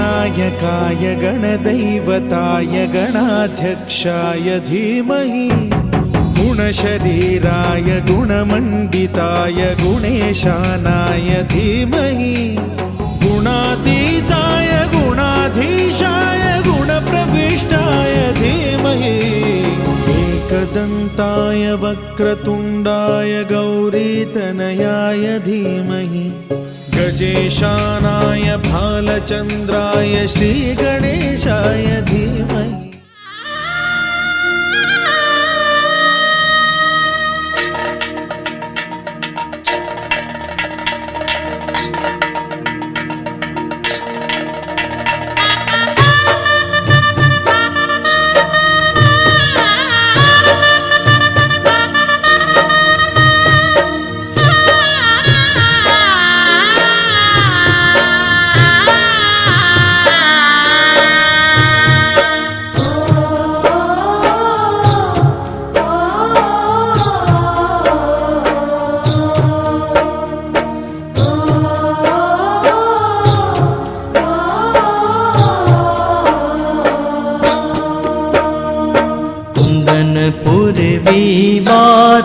गणनायकाय गणदैवताय गणाध्यक्षाय धीमहि गुणशरीराय गुणमण्डिताय गुणेशानाय धीमहि गुणातीताय गुणाधीशाय गुणप्रविष्टाय धीमहि एकदन्ताय वक्रतुण्डाय गौरीतनयाय धीमहि गजेशानाय भालचन्द्राय श्रीगणेशाय धीमहि।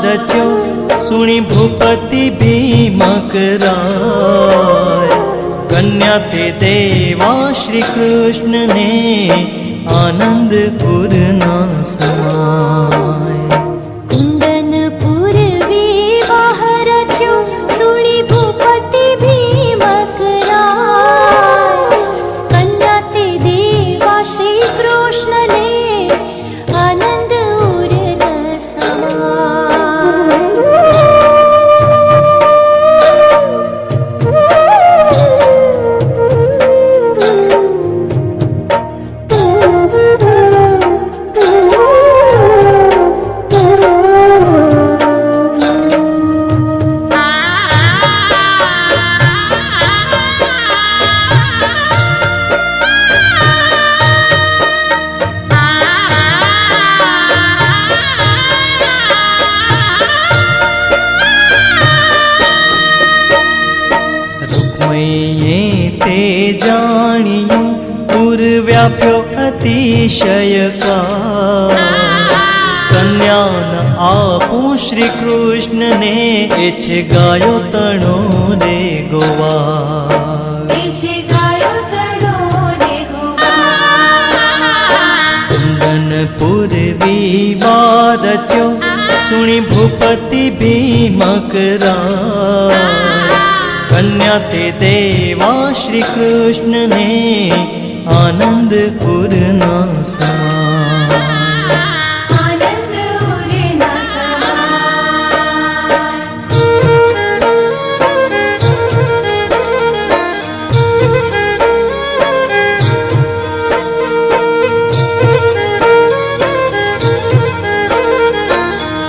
रचो सुनी भूपति भीमकराय कन्या ते देवा श्री कृष्ण ने आनंदपुर ना समाय। जानियो पूर्व्याप्यो अतिशय का कन्यान आपो श्री कृष्ण ने एछे गायो तणो रे गोवा। कुंदनपुर विवाद रच्यो सुनी भूपति भीमकराय कन्या ते देवा श्री कृष्ण ने आनंदपुर ना समा।